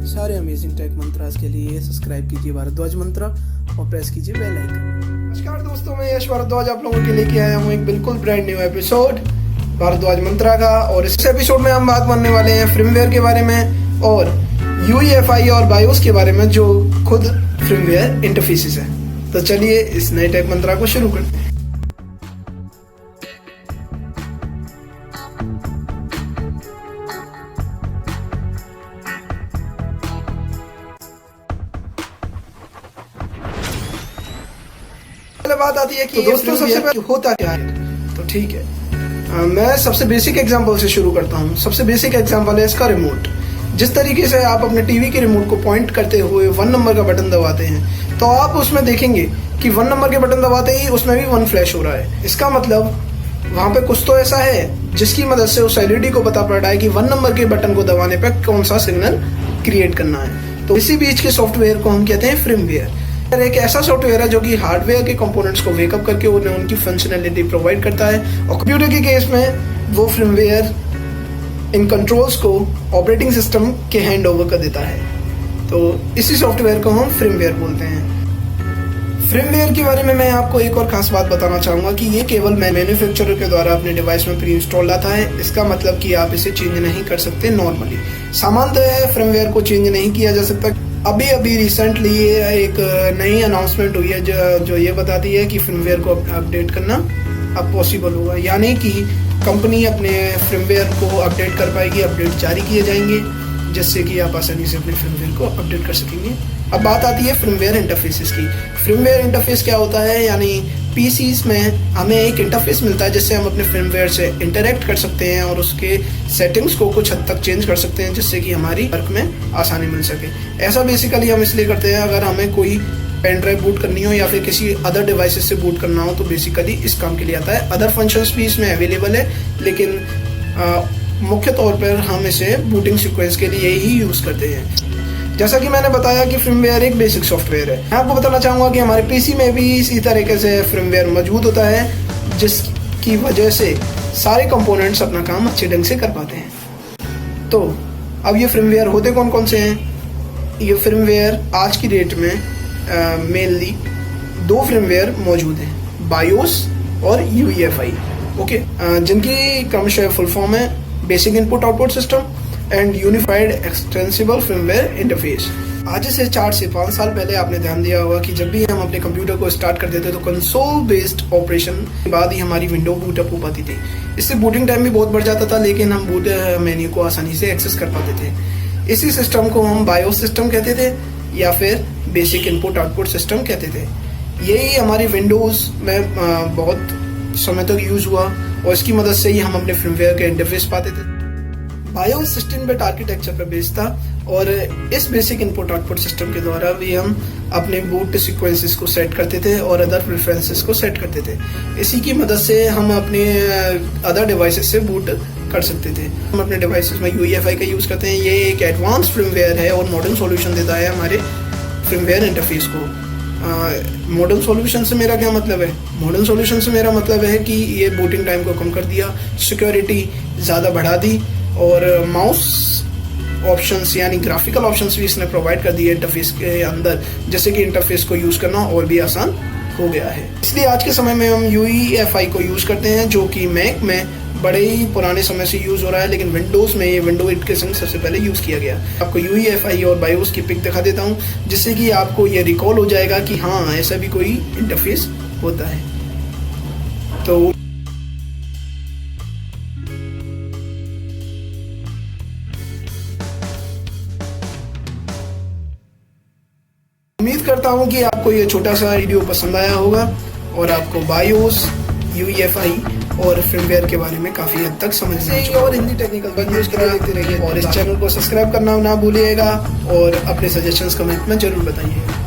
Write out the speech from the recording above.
सारे amazing take mantras के लिए सब्सक्राइब कीजिए भारद्वाज मंत्रा और प्रेस कीजिए बेल आइकन। नमस्कार दोस्तों, मैं यश भारद्वाज आप लोगों के लेके आया हूँ एक बिल्कुल ब्रांड न्यू एपिसोड भारद्वाज मंत्रा का। और इस एपिसोड में हम बात करने वाले हैं फ्रेमवेयर के बारे में और UEFI और बायोस के बारे में, जो खुद फ्रेमवेयर इंटरफेसेस है। तो चलिए इस नए टेक मंत्रा को शुरू करते हैं। बात आती है कि दोस्तों सबसे पहले होता क्या है। तो ठीक है, मैं सबसे बेसिक एग्जांपल से शुरू करता हूँ। सबसे बेसिक एग्जांपल है इसका रिमोट। जिस तरीके से आप अपने टीवी के रिमोट को पॉइंट करते हुए 1 नंबर का बटन दबाते हैं, तो आप उसमें देखेंगे कि 1 नंबर के बटन दबाते ही उसमें भी 1 फ्लैश हो रहा है। इसका मतलब वहां पे कुछ तो ऐसा है जिसकी मदद से उस LED को पता पड़ रहा है कि 1 नंबर के बटन को दबाने पर कौन सा सिग्नल क्रिएट करना है। तो इसी बीच के सॉफ्टवेयर को हम कहते हैं फ्रेमवेयर। एक ऐसा सॉफ्टवेयर है जो कि हार्डवेयर के कंपोनेंट्स को वेकअप करके उन्हें उनकी फंक्शनैलिटी प्रोवाइड करता है, और कंप्यूटर के केस में वो फ्रेमवेयर इन कंट्रोल्स को ऑपरेटिंग सिस्टम के हैंड ओवर कर देता है। तो इसी सॉफ्टवेयर को हम फ्रेमवेयर बोलते हैं। फ्रेमवेयर के बारे में मैं आपको एक और खास बात बताना चाहूँगा कि ये केवल मैन्युफैक्चरर के द्वारा अपने डिवाइस में प्री इंस्टॉल आता है। इसका मतलब कि आप इसे चेंज नहीं कर सकते नॉर्मली। सामान्यतः फ्रेमवेयर को चेंज नहीं किया जा सकता। अभी रिसेंटली एक नई अनाउंसमेंट हुई है जो ये बताती है कि फ्रेमवेयर को अपडेट करना अब पॉसिबल होगा, यानी कि कंपनी अपने फ्रेमवेयर को अपडेट कर पाएगी। अपडेट जारी किए जाएंगे जिससे कि आप आसानी से अपने फ्रेमवेयर को अपडेट कर सकेंगे। अब बात आती है फ्रेमवेयर इंटरफेसेस की। फ्रेमवेयर इंटरफेस क्या होता है, यानी PCs में हमें एक इंटरफेस मिलता है जिससे हम अपने फ्रेमवेयर से इंटरेक्ट कर सकते हैं और उसके सेटिंग्स को कुछ हद तक चेंज कर सकते हैं जिससे कि हमारी वर्क में आसानी मिल सके। ऐसा बेसिकली हम इसलिए करते हैं, अगर हमें कोई पेन ड्राइव बूट करनी हो या फिर किसी अदर डिवाइसेस से बूट करना हो तो बेसिकली इस काम के लिए आता है। अदर फंक्शंस भी इसमें अवेलेबल है, लेकिन मुख्य तौर पर हम इसे बूटिंग सीक्वेंस के लिए ही यूज करते हैं। जैसा कि मैंने बताया कि फ्रेमवेयर एक बेसिक सॉफ्टवेयर है। मैं आपको बताना चाहूँगा कि हमारे PC में भी इसी तरीके से फ्रेमवेयर मौजूद होता है, जिसकी वजह से सारे कंपोनेंट्स अपना काम अच्छे ढंग से कर पाते हैं। तो अब ये फ्रेमवेयर होते कौन कौन से हैं? ये फ्रेमवेयर आज की डेट में मेनली 2 फ्रेमवेयर मौजूद हैं, बायोस और UEFI। ओके, जिनकी क्रमशः फुल फॉर्म है basic input output system and unified extensible firmware interface. आज से 4 से 5 साल पहले आपने ध्यान दिया होगा कि जब भी हम अपने कंप्यूटर को स्टार्ट करते थे तो कंसोल बेस्ड ऑपरेशन के बाद ही हमारी विंडो बूटअप हो पाती थी। इससे बूटिंग टाइम भी बहुत बढ़ जाता था, लेकिन हम बूट मेन्यू को आसानी से एक्सेस कर पाते थे। इसी सिस्टम को हम बायोस सिस्टम कहते थे या फिर बेसिक इनपुट आउटपुट सिस्टम कहते थे। यही हमारी विंडोज में बहुत समय तक यूज हुआ और इसकी मदद से ही हम अपने फ्रेमवेयर के इंटरफेस पाते थे। बायोस 16-बिट आर्किटेक्चर पर बेस्ड था और इस बेसिक इनपुट आउटपुट सिस्टम के द्वारा भी हम अपने बूट सीक्वेंसेस को सेट करते थे और अदर प्रेफरेंसेस को सेट करते थे। इसी की मदद से हम अपने अदर डिवाइसेस से बूट कर सकते थे। हम अपने डिवाइसेस में UEFI का यूज़ करते हैं। ये एक एडवांस फ्रेमवेयर है और मॉडर्न सॉल्यूशन देता है हमारे फ्रेमवेयर इंटरफेस को। मॉडर्न सॉल्यूशन से मेरा क्या मतलब है? मॉडर्न सॉल्यूशन से मेरा मतलब है कि ये बूटिंग टाइम को कम कर दिया, सिक्योरिटी ज़्यादा बढ़ा दी और माउस ऑप्शंस यानी ग्राफिकल ऑप्शंस भी इसने प्रोवाइड कर दिए इंटरफेस के अंदर, जैसे कि इंटरफेस को यूज़ करना और भी आसान हो गया है। इसलिए आज के समय में हम UEFI को यूज़ करते हैं, जो कि मैक में बड़े ही पुराने समय से यूज़ हो रहा है, लेकिन विंडोज़ में ये विंडो 8 के संग सबसे पहले यूज़ किया गया। आपको UEFI और बायोस की पिक दिखा देता हूँ, जिससे कि आपको ये रिकॉल हो जाएगा कि हाँ, ऐसा भी कोई इंटरफेस होता है। तो उम्मीद करता हूँ कि आपको ये छोटा सा वीडियो पसंद आया होगा और आपको बायोस, UEFI और फ्रेमवेयर के बारे में काफ़ी हद तक समझ में आएगा। और हिंदी टेक्निकल न्यूज़ के लिए देखते रहिए और इस चैनल को सब्सक्राइब करना ना भूलिएगा और अपने सजेशंस कमेंट में जरूर बताइएगा।